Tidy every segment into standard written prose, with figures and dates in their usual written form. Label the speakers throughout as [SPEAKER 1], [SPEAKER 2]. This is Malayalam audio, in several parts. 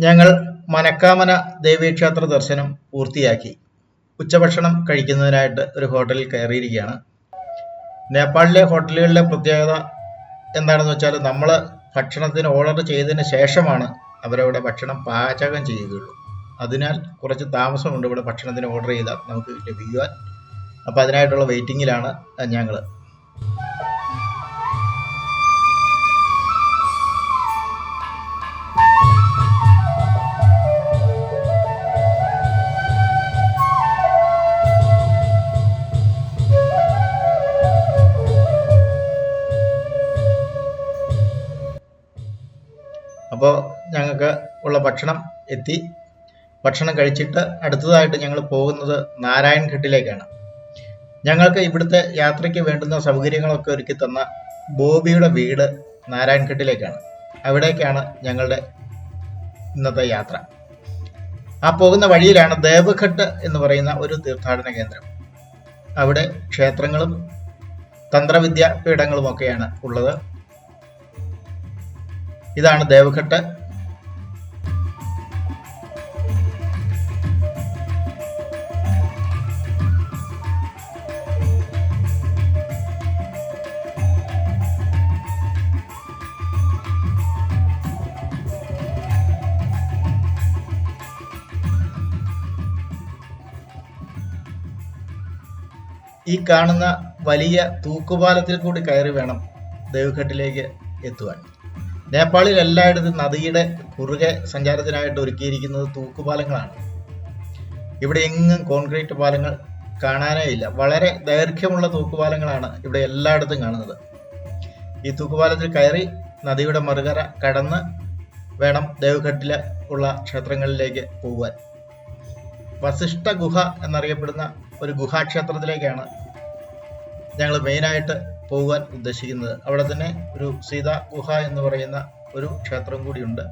[SPEAKER 1] ഞങ്ങൾ മനക്കാമന ദേവീക്ഷേത്ര ദർശനം പൂർത്തിയാക്കി ഉച്ചഭക്ഷണം കഴിക്കുന്നതിനായിട്ട് ഒരു ഹോട്ടലിൽ കയറിയിരിക്കുകയാണ്. നേപ്പാളിലെ ഹോട്ടലുകളിലെ പ്രത്യേകത എന്താണെന്ന് വെച്ചാൽ നമ്മൾ ഭക്ഷണത്തിന് ഓർഡർ ചെയ്തതിന് ശേഷമാണ് അവരവിടെ ഭക്ഷണം പാചകം ചെയ്യുകയുള്ളൂ. അതിനാൽ കുറച്ച് താമസമുണ്ട് ഇവിടെ ഭക്ഷണത്തിന് ഓർഡർ ചെയ്താൽ നമുക്ക് ലഭിക്കുവാൻ. അപ്പോൾ അതിനായിട്ടുള്ള വെയിറ്റിങ്ങിലാണ് ഞങ്ങൾ. അപ്പോൾ ഞങ്ങൾക്ക് ഉള്ള ഭക്ഷണം എത്തി. ഭക്ഷണം കഴിച്ചിട്ട് അടുത്തതായിട്ട് ഞങ്ങൾ പോകുന്നത് നാരായൺഘട്ടിലേക്കാണ്. ഞങ്ങൾക്ക് ഇവിടുത്തെ യാത്രയ്ക്ക് വേണ്ടുന്ന സൗകര്യങ്ങളൊക്കെ ഒരുക്കി തന്ന ബോബിയുടെ വീട് നാരായൺഘട്ടിലേക്കാണ്. അവിടേക്കാണ് ഞങ്ങളുടെ ഇന്നത്തെ യാത്ര. ആ പോകുന്ന വഴിയിലാണ് ദേവഘട്ട് എന്ന് പറയുന്ന ഒരു തീർത്ഥാടന കേന്ദ്രം. അവിടെ ക്ഷേത്രങ്ങളും തന്ത്രവിദ്യാപീഠങ്ങളുമൊക്കെയാണ് ഉള്ളത്. ഇതാണ് ദേവഘട്ട്. ഈ കാണുന്ന വലിയ തൂക്കുപാലത്തിൽ കൂടി കയറി വേണം ദേവഘട്ടിലേക്ക് എത്തുവാൻ. നേപ്പാളിൽ എല്ലായിടത്തും നദിയുടെ കുറുകെ സഞ്ചാരത്തിനായിട്ട് ഒരുക്കിയിരിക്കുന്നത് തൂക്കുപാലങ്ങളാണ്. ഇവിടെ എങ്ങും കോൺക്രീറ്റ് പാലങ്ങൾ കാണാനേ ഇല്ല. വളരെ ദൈർഘ്യമുള്ള തൂക്കുപാലങ്ങളാണ് ഇവിടെ എല്ലായിടത്തും കാണുന്നത്. ഈ തൂക്കുപാലത്തിൽ കയറി നദിയുടെ മറുകര കടന്ന് വേണം ദേവഘട്ടിലെ ഉള്ള ക്ഷേത്രങ്ങളിലേക്ക് പോകുവാൻ. വസിഷ്ഠ ഗുഹ എന്നറിയപ്പെടുന്ന ഒരു ഗുഹാക്ഷേത്രത്തിലേക്കാണ് ഞങ്ങൾ മെയിനായിട്ട് പോകുവാൻ ഉദ്ദേശിക്കുന്നത്. അവിടെ തന്നെ ഒരു സീതാ ഗുഹ എന്ന് പറയുന്ന ഒരു ക്ഷേത്രം കൂടിയുണ്ട്.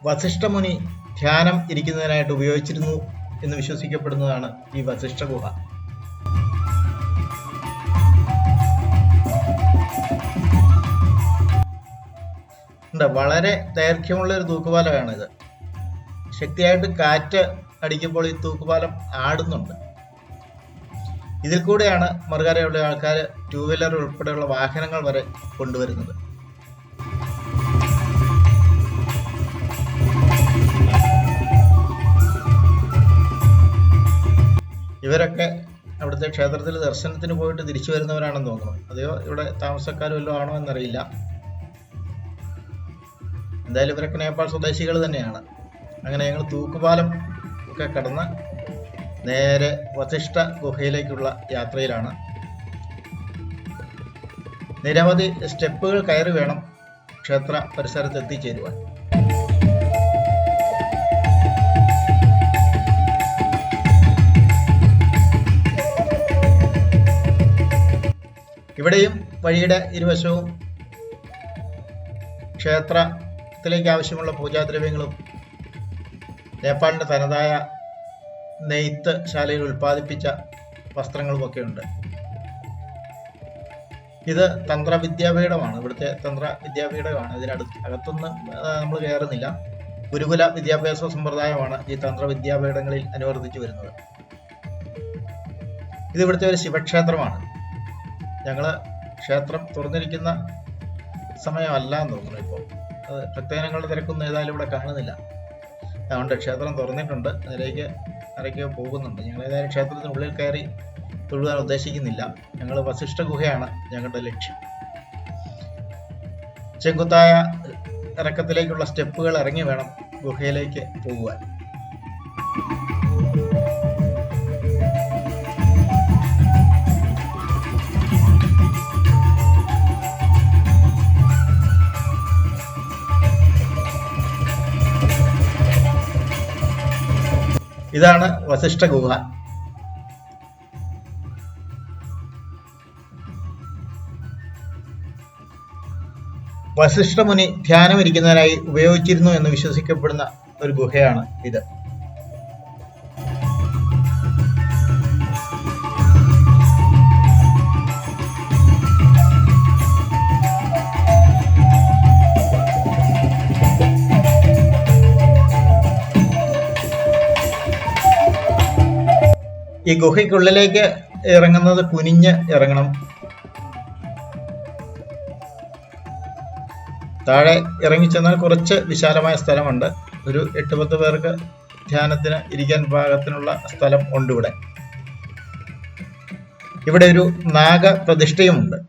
[SPEAKER 1] വസിഷ്ഠമുനി ധ്യാനം ഇരിക്കുന്നതിനായിട്ട് ഉപയോഗിച്ചിരുന്നു എന്ന് വിശ്വസിക്കപ്പെടുന്നതാണ് ഈ വസിഷ്ഠ ഗുഹ. വളരെ ദൈർഘ്യമുള്ള ഒരു തൂക്കുപാലമാണിത്. ശക്തിയായിട്ട് കാറ്റ് അടിക്കുമ്പോൾ ഈ തൂക്കുപാലം ആടുന്നുണ്ട്. ഇതിൽ കൂടെയാണ് മറുകരയുള്ള ആൾക്കാർ ടൂ വീലർ ഉൾപ്പെടെയുള്ള വാഹനങ്ങൾ വരെ കൊണ്ടുവരുന്നത്. ഇവരൊക്കെ അവിടുത്തെ ക്ഷേത്രത്തിൽ ദർശനത്തിന് പോയിട്ട് തിരിച്ചു വരുന്നവരാണെന്ന് തോന്നുന്നു. അതെയോ ഇവിടെ താമസക്കാരും വല്ലതും ആണോ എന്നറിയില്ല. എന്തായാലും ഇവരൊക്കെ നേപ്പാൾ സ്വദേശികൾ തന്നെയാണ്. അങ്ങനെ ഞങ്ങൾ തൂക്കുപാലം ഒക്കെ കടന്ന് നേരെ വസിഷ്ഠ ഗുഹയിലേക്കുള്ള യാത്രയിലാണ്. നിരവധി സ്റ്റെപ്പുകൾ കയറി വേണം ക്ഷേത്ര പരിസരത്ത് എത്തിച്ചേരുവാൻ. ഇവിടെയും വഴിയുടെ ഇരുവശവും ക്ഷേത്രത്തിലേക്ക് ആവശ്യമുള്ള പൂജാദ്രവ്യങ്ങളും നേപ്പാളിൻ്റെ തനതായ നെയ്ത്ത് ശാലയിൽ ഉൽപ്പാദിപ്പിച്ച വസ്ത്രങ്ങളുമൊക്കെ ഉണ്ട്. ഇത് തന്ത്രവിദ്യാപീഠമാണ്. ഇവിടുത്തെ തന്ത്രവിദ്യാപീഠമാണ്. അകത്തൊന്നും നമ്മൾ കയറുന്നില്ല. ഗുരുകുല വിദ്യാഭ്യാസ സമ്പ്രദായമാണ് ഈ തന്ത്രവിദ്യാപീഠങ്ങളിൽ അനുവർത്തിച്ചു വരുന്നത്. ഇത് ഇവിടുത്തെ ഒരു ശിവക്ഷേത്രമാണ്. ഞങ്ങൾ ക്ഷേത്രം തുറന്നിരിക്കുന്ന സമയമല്ല എന്ന് തോന്നുന്നു. ഇപ്പോൾ ഭക്തജനങ്ങളുടെ തിരക്കൊന്നും ഏതായാലും ഇവിടെ കാണുന്നില്ല. അതുകൊണ്ട് ക്ഷേത്രം തുറന്നിട്ടുണ്ട്. അതിലേക്ക് ആരൊക്കെയോ പോകുന്നുണ്ട്. ഞങ്ങൾ ഏതായാലും ക്ഷേത്രത്തിനുള്ളിൽ കയറി തൊഴുവാൻ ഉദ്ദേശിക്കുന്നില്ല. ഞങ്ങൾ വസിഷ്ഠ ഗുഹയാണ് ഞങ്ങളുടെ ലക്ഷ്യം. ചെങ്കുത്തായ ഇറക്കത്തിലേക്കുള്ള സ്റ്റെപ്പുകൾ ഇറങ്ങി വേണം ഗുഹയിലേക്ക് പോകുവാൻ. ഇതാണ് വസിഷ്ഠ ഗുഹ. വസിഷ്ഠമുനി ധ്യാനം ഇരിക്കുന്നതിനായി ഉപയോഗിച്ചിരുന്നു എന്ന് വിശ്വസിക്കപ്പെടുന്ന ഒരു ഗുഹയാണ് ഇത്. ഈ ഗുഹയ്ക്കുള്ളിലേക്ക് ഇറങ്ങുന്നത് കുനിഞ്ഞ് ഇറങ്ങണം. താഴെ ഇറങ്ങിച്ചെന്നാൽ കുറച്ച് വിശാലമായ സ്ഥലമുണ്ട്. ഒരു 8-10 പേർക്ക് ധ്യാനത്തിന് ഇരിക്കാൻ പാകത്തിനുള്ള സ്ഥലം ഉണ്ട് ഇവിടെ. ഇവിടെ ഒരു നാഗപ്രതിഷ്ഠയുമുണ്ട്.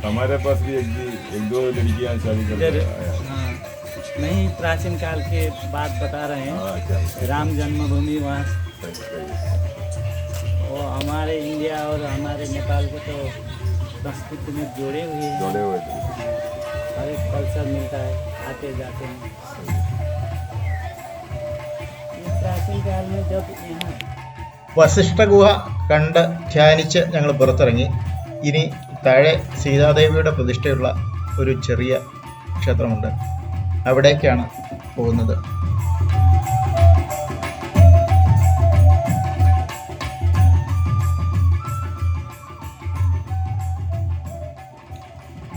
[SPEAKER 2] हमारे पास भी एक दो लड़कियां शादी कर रही हैं।
[SPEAKER 3] हाँ, नहीं प्राचीन काल के बात बता रहे हैं। राम जन्मभूमि वहाँ, वो हमारे इंडिया और हमारे नेपाल को तो संस्कृति में जोड़े हुए हैं। हर एक कल्चर मिलता है, आते जाते हैं। ये प्राचीन काल में जब यहाँ
[SPEAKER 1] വസിഷ്ഠ ഗുഹ കണ്ട് ധ്യാനിച്ച് ഞങ്ങൾ പുറത്തിറങ്ങി. ഇനി താഴെ സീതാദേവിയുടെ പ്രതിഷ്ഠയുള്ള ഒരു ചെറിയ ക്ഷേത്രമുണ്ട്, അവിടേക്കാണ് പോകുന്നത്.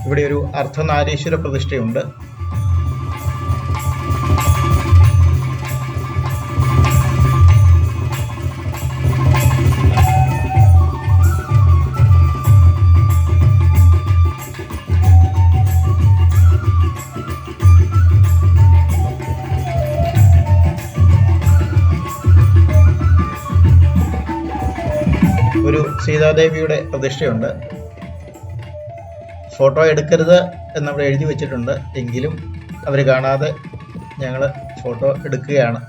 [SPEAKER 1] ഇവിടെ ഒരു അർദ്ധനാരീശ്വര പ്രതിഷ്ഠയുണ്ട്. ഒരു സീതാദേവിയുടെ പ്രതിഷ്ഠയുണ്ട്. ഫോട്ടോ എടുക്കരുത് എന്നവിടെ എഴുതി വെച്ചിട്ടുണ്ട്, എങ്കിലും അവർ കാണാതെ ഞങ്ങൾ ഫോട്ടോ എടുക്കുകയാണ്.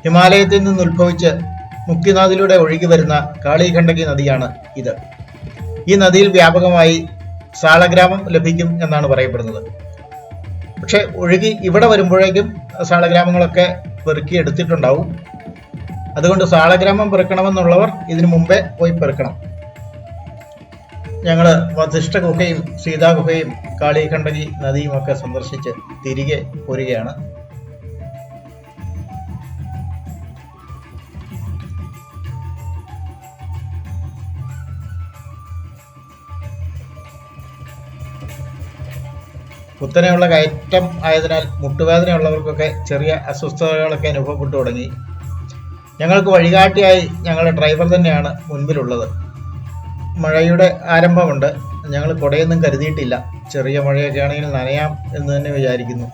[SPEAKER 1] ഹിമാലയത്തിൽ നിന്ന് ഉത്ഭവിച്ച് മുക്തിനാഥിലൂടെ ഒഴുകി വരുന്ന കാളിഖണ്ഡകി നദിയാണ് ഇത്. ഈ നദിയിൽ വ്യാപകമായി സാളഗ്രാമം ലഭിക്കും എന്നാണ് പറയപ്പെടുന്നത്. പക്ഷെ ഒഴുകി ഇവിടെ വരുമ്പോഴേക്കും സാളഗ്രാമങ്ങളൊക്കെ പെറുക്കി എടുത്തിട്ടുണ്ടാവും. അതുകൊണ്ട് സാളഗ്രാമം പെറുക്കണമെന്നുള്ളവർ ഇതിനു മുമ്പേ പോയി പെറുക്കണം. ഞങ്ങൾ വസിഷ്ഠ ഗുഹയും സീതാഗുഹയും കാളിഖണ്ഡകി നദിയും ഒക്കെ സന്ദർശിച്ച് തിരികെ പോരുകയാണ്. കുത്തനെയുള്ള കയറ്റം ആയതിനാൽ മുട്ടുവേദനയുള്ളവർക്കൊക്കെ ചെറിയ അസ്വസ്ഥതകളൊക്കെ അനുഭവപ്പെട്ടു തുടങ്ങി. ഞങ്ങൾക്ക് വഴികാട്ടിയായി ഞങ്ങളുടെ ഡ്രൈവർ തന്നെയാണ് മുൻപിലുള്ളത്. മഴയുടെ ആരംഭമുണ്ട്. ഞങ്ങൾ കുടയൊന്നും കരുതിയിട്ടില്ല. ചെറിയ മഴയൊക്കെ ആണെങ്കിൽ നനയാം എന്ന് തന്നെ വിചാരിക്കുന്നു.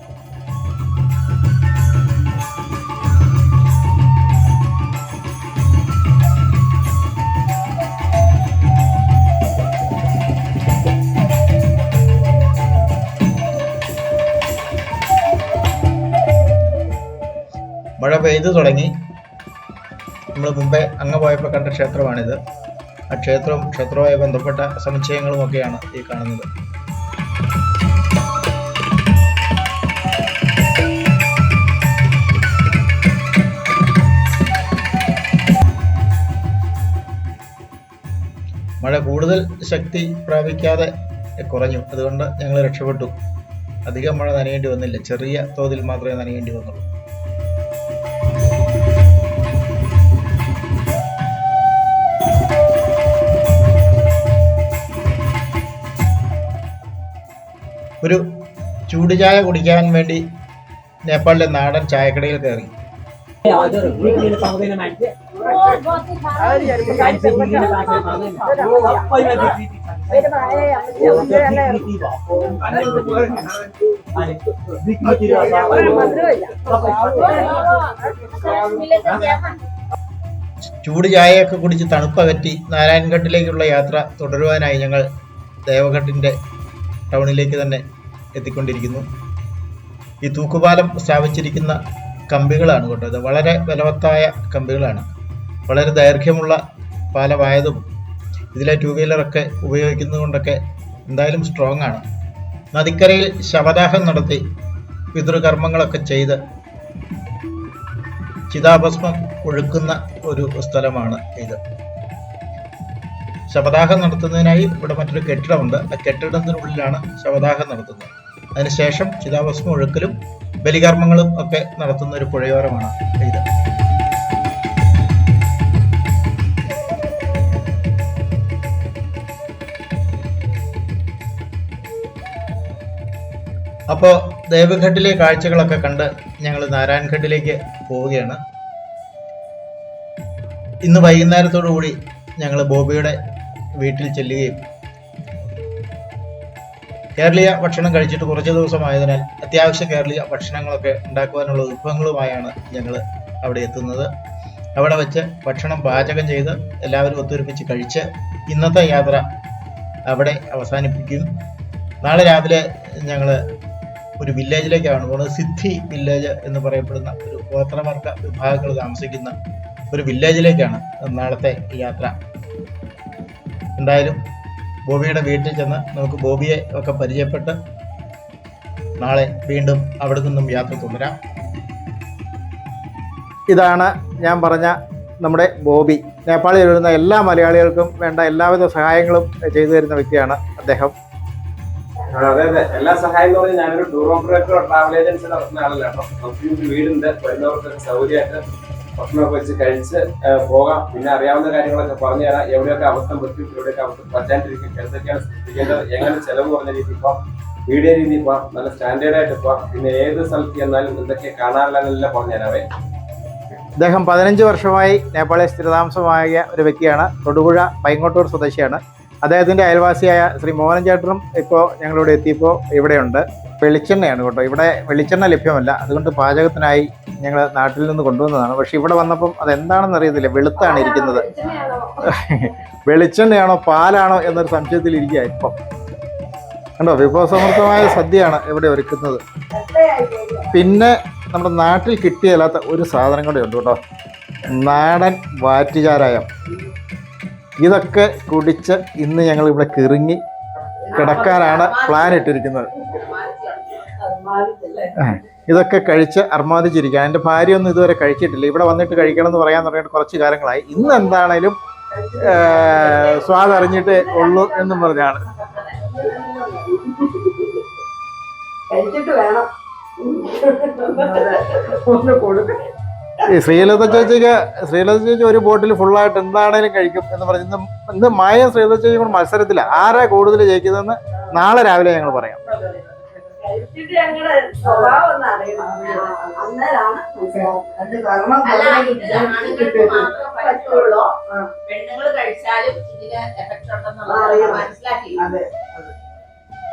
[SPEAKER 1] മഴ പെയ്തു തുടങ്ങി. നമ്മൾ മുമ്പേ അങ്ങ് പോയപ്പോൾ കണ്ട ക്ഷേത്രമാണിത്. ആ ക്ഷേത്രവുമായി ബന്ധപ്പെട്ട സമുച്ചയങ്ങളുമൊക്കെയാണ് ഈ കാണുന്നത്. മഴ കൂടുതൽ ശക്തി പ്രാപിക്കാതെ കുറഞ്ഞു. അതുകൊണ്ട് ഞങ്ങൾ രക്ഷപ്പെട്ടു. അധികം മഴ നനയേണ്ടി വന്നില്ല. ചെറിയ തോതിൽ മാത്രമേ നനയേണ്ടി വന്നുള്ളൂ. ഒരു ചൂട് ചായ കുടിക്കാൻ വേണ്ടി നേപ്പാളിലെ നാടൻ ചായക്കടയിൽ കയറി. ചൂട് ചായയൊക്കെ കുടിച്ച് തണുപ്പകറ്റി നാരായൺഘട്ടിലേക്കുള്ള യാത്ര തുടരുവാനായി ഞങ്ങൾ ദേവഘട്ടിന്റെ ടൗണിലേക്ക് തന്നെ എത്തിക്കൊണ്ടിരിക്കുന്നു. ഈ തൂക്കുപാലം സ്ഥാപിച്ചിരിക്കുന്ന കമ്പികളാണ് കേട്ടോ. ഇത് വളരെ ബലവത്തായ കമ്പികളാണ്. വളരെ ദൈർഘ്യമുള്ള പാലമായതും ഇതിലെ ടൂ വീലറൊക്കെ ഉപയോഗിക്കുന്നതുകൊണ്ടൊക്കെ എന്തായാലും സ്ട്രോങ് ആണ്. നദിക്കരയിൽ ശവദാഹം നടത്തി പിതൃകർമ്മങ്ങളൊക്കെ ചെയ്ത് ചിതാഭസ്മം ഒഴുക്കുന്ന ഒരു സ്ഥലമാണ് ഇത്. ശവദാഹം നടത്തുന്നതിനായി ഇവിടെ മറ്റൊരു കെട്ടിടമുണ്ട്. ആ കെട്ടിടത്തിനുള്ളിലാണ് ശവദാഹം നടത്തുന്നത്. അതിനുശേഷം ചിതാഭസ്മം ഒഴുക്കലും ബലികർമ്മങ്ങളും ഒക്കെ നടത്തുന്ന ഒരു പുഴയോരമാണ് ഇത്. അപ്പോൾ ദേവഘട്ടിലെ കാഴ്ചകളൊക്കെ കണ്ട് ഞങ്ങൾ നാരായൺഘട്ടിലേക്ക് പോവുകയാണ്. ഇന്ന് വൈകുന്നേരത്തോടു കൂടി ഞങ്ങൾ ബോബിയുടെ വീട്ടിൽ ചെല്ലുകയും കേരളീയ ഭക്ഷണം കഴിച്ചിട്ട് കുറച്ച് ദിവസമായതിനാൽ അത്യാവശ്യ കേരളീയ ഭക്ഷണങ്ങളൊക്കെ ഉണ്ടാക്കുവാനുള്ള വിഭവങ്ങളുമായാണ് ഞങ്ങൾ അവിടെ എത്തുന്നത്. അവിടെ വെച്ച് ഭക്ഷണം പാചകം ചെയ്ത് എല്ലാവരും ഒത്തൊരുമിച്ച് കഴിച്ച് ഇന്നത്തെ യാത്ര അവിടെ അവസാനിപ്പിക്കും. നാളെ രാവിലെ ഞങ്ങൾ ഒരു വില്ലേജിലേക്കാണ് പോകുന്നത്. സിദ്ധി വില്ലേജ് എന്ന് പറയപ്പെടുന്ന ഒരു ഗോത്രവർഗ വിഭാഗങ്ങൾ താമസിക്കുന്ന ഒരു വില്ലേജിലേക്കാണ് നാളത്തെ യാത്ര. എന്തായാലും ബോബിയുടെ വീട്ടിൽ ചെന്ന് നമുക്ക് ബോബിയെ ഒക്കെ പരിചയപ്പെട്ട് നാളെ വീണ്ടും അവിടെ നിന്നും യാത്ര തുടരാം. ഇതാണ് ഞാൻ പറഞ്ഞ നമ്മുടെ ബോബി. നേപ്പാളിൽ വരുന്ന എല്ലാ മലയാളികൾക്കും വേണ്ട എല്ലാവിധ സഹായങ്ങളും ചെയ്തു തരുന്ന വ്യക്തിയാണ് അദ്ദേഹം.
[SPEAKER 4] അതെ അതെ, എല്ലാ സഹായം എന്ന് പറഞ്ഞാൽ ഞാനൊരു ടൂർ ഓപ്പറേറ്ററോ ട്രാവൽ ഏജൻസി നടത്തുന്ന ആളല്ല കേട്ടോ. നമുക്ക് വീടുണ്ട്, വരുന്നവർക്കൊക്കെ സൗകര്യമായിട്ട് ഭക്ഷണമൊക്കെ വെച്ച് കഴിച്ച് പോകാം. പിന്നെ അറിയാവുന്ന കാര്യങ്ങളൊക്കെ പറഞ്ഞു തരാം. എവിടെയൊക്കെ അബദ്ധം പറ്റും, എവിടെയൊക്കെ അബദ്ധം പറ്റാണ്ടിരിക്കും, എന്തൊക്കെയാണ് ശ്രദ്ധിക്കേണ്ടത്, എങ്ങനെ ചെലവ് കുറഞ്ഞ രീതിയിൽ പോകാം, വീഡിയോ രീതിയിൽ പോകാം, നല്ല സ്റ്റാൻഡേർഡായിട്ട് പോകാം. പിന്നെ ഏത് സ്ഥലത്ത് ചെന്നാലും എന്തൊക്കെ കാണാനില്ലെന്നെല്ലാം പറഞ്ഞു തരാവേ.
[SPEAKER 1] അദ്ദേഹം 15 വർഷമായി നേപ്പാളിൽ സ്ഥിരതാമസമായ ഒരു വ്യക്തിയാണ്. തൊടുപുഴ പൈങ്ങോട്ടൂർ സ്വദേശിയാണ്. അദ്ദേഹത്തിൻ്റെ അയൽവാസിയായ ശ്രീ മോഹൻ ചേട്ടനും ഇപ്പോൾ ഞങ്ങളിവിടെ എത്തിയപ്പോൾ ഇവിടെയുണ്ട്. വെളിച്ചെണ്ണയാണ് കേട്ടോ. ഇവിടെ വെളിച്ചെണ്ണ ലഭ്യമല്ല. അതുകൊണ്ട് പാചകത്തിനായി ഞങ്ങൾ നാട്ടിൽ നിന്ന് കൊണ്ടുവന്നതാണ്. പക്ഷെ ഇവിടെ വന്നപ്പം അതെന്താണെന്ന് അറിയത്തില്ല, വെളുത്താണ് ഇരിക്കുന്നത്. വെളിച്ചെണ്ണയാണോ പാലാണോ എന്നൊരു സംശയത്തിലിരിക്കുക ഇപ്പം. കണ്ടോ, വിഭവസമൃദ്ധമായ സദ്യയാണ് ഇവിടെ ഒരുക്കുന്നത്. പിന്നെ നമ്മുടെ നാട്ടിൽ കിട്ടിയല്ലാത്ത ഒരു സാധനം കൂടെ ഉണ്ട് കേട്ടോ, നാടൻ വാറ്റുചാരായം. ഇതൊക്കെ കുടിച്ച് ഇന്ന് ഞങ്ങൾ ഇവിടെ കിറുങ്ങി കിടക്കാനാണ് പ്ലാൻ ഇട്ടിരിക്കുന്നത്. ഇതൊക്കെ കഴിച്ച് അർമാദിച്ചിരിക്കുക. എൻ്റെ ഭാര്യയൊന്നും ഇതുവരെ കഴിച്ചിട്ടില്ല. ഇവിടെ വന്നിട്ട് കഴിക്കണം എന്ന് പറയാൻ തുടങ്ങിയിട്ട് കുറച്ച് കാലങ്ങളായി. ഇന്ന് എന്താണേലും സ്വാദ് അറിഞ്ഞിട്ടേ ഉള്ളൂ എന്നും പറഞ്ഞാണ്. ഈ ശ്രീലത ചേച്ചി ഒരു ബോട്ടിൽ ഫുള്ളായിട്ട് എന്താണേലും കഴിക്കും എന്ന് പറഞ്ഞ് ഇന്ന് മായയും ശ്രീലത ചേച്ചിയും കൂടെ മത്സരത്തില്ല. ആരാ കൂടുതൽ ജയിക്കുന്നതെന്ന് നാളെ രാവിലെ ഞങ്ങൾ പറയാം.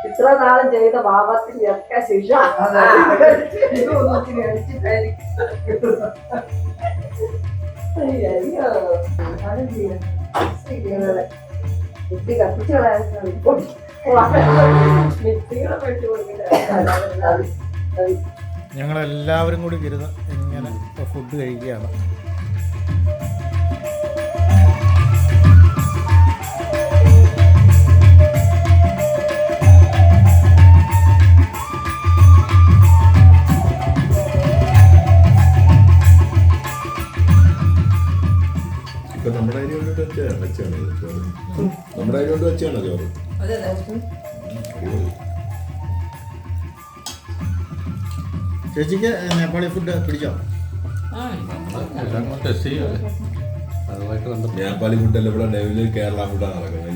[SPEAKER 5] ഇത്ര നാളും ചെയ്ത പാപത്തിന്റെ ഒക്കെ ശിക്ഷ
[SPEAKER 1] ഞങ്ങളെല്ലാവരും കൂടി ഇരുന്ന് അങ്ങനെ ഫുഡ് കഴിക്കുകയാണ്.
[SPEAKER 2] ഇപ്പൊ നമ്മുടെ അരി കൊണ്ട് വെച്ചാണ് ചോറ്. നമ്മുടെ അരി കൊണ്ട് വെച്ചാണോ ചോറ്? അടിപൊളി.
[SPEAKER 1] ചേച്ചിക്ക് നേപ്പാളി ഫുഡ് പിടിച്ചോ?
[SPEAKER 2] നേപ്പാളി ഫുഡല്ല, ഇവിടെ ഡെയിലി കേരള ഫുഡാണ് നടക്കുന്നത്.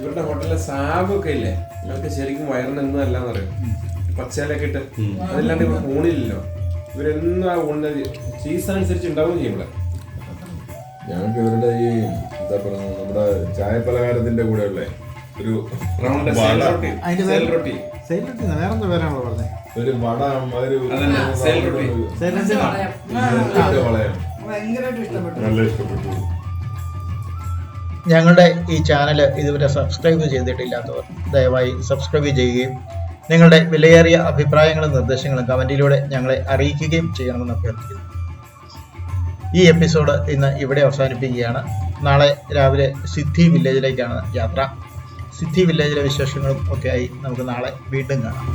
[SPEAKER 4] ഇവരുടെ ഹോട്ടലിലെ സാബൊക്കെ ഇല്ലേ, ഇവർക്ക് ശരിക്കും വയറിന് എന്നും അല്ലാന്ന് പറയും. പച്ചയിലൊക്കെ ഇട്ട് അതല്ലാണ്ട് ഇവിടെ ഊണില്ലല്ലോ. ഇവരെന്നും ആ ഊണിന് സീസൺ അനുസരിച്ച് ഉണ്ടാവുകയും ചെയ്യും ഇവിടെ.
[SPEAKER 2] ഞങ്ങൾക്ക് ഇവരുടെ ഈ എന്താ പറയുക, നമ്മുടെ ചായ പലഹാരത്തിന്റെ കൂടെ ഉള്ള ഒരു
[SPEAKER 4] റൗണ്ട് സേൽ റൊട്ടി, സേൽ റൊട്ടി,
[SPEAKER 1] വേറെന്താ പേരാണല്ലോ പറഞ്ഞത്?
[SPEAKER 2] ഒരു വട,
[SPEAKER 4] അതന്നെ സേൽ റൊട്ടി.
[SPEAKER 2] വളയം നല്ല ഇഷ്ടപ്പെട്ടു.
[SPEAKER 1] ഞങ്ങളുടെ ഈ ചാനൽ ഇതുവരെ സബ്സ്ക്രൈബ് ചെയ്തിട്ടില്ലാത്തവർ ദയവായി സബ്സ്ക്രൈബ് ചെയ്യുകയും നിങ്ങളുടെ വിലയേറിയ അഭിപ്രായങ്ങളും നിർദ്ദേശങ്ങളും കമൻറ്റിലൂടെ ഞങ്ങളെ അറിയിക്കുകയും ചെയ്യണമെന്ന് അഭ്യർത്ഥിക്കുന്നു. ഈ എപ്പിസോഡ് ഇന്ന് ഇവിടെ അവസാനിപ്പിക്കുകയാണ്. നാളെ രാവിലെ സിദ്ധി വില്ലേജിലേക്കാണ് യാത്ര. സിദ്ധി വില്ലേജിലെ വിശേഷങ്ങളും ഒക്കെയായി നമുക്ക് നാളെ വീണ്ടും കാണാം.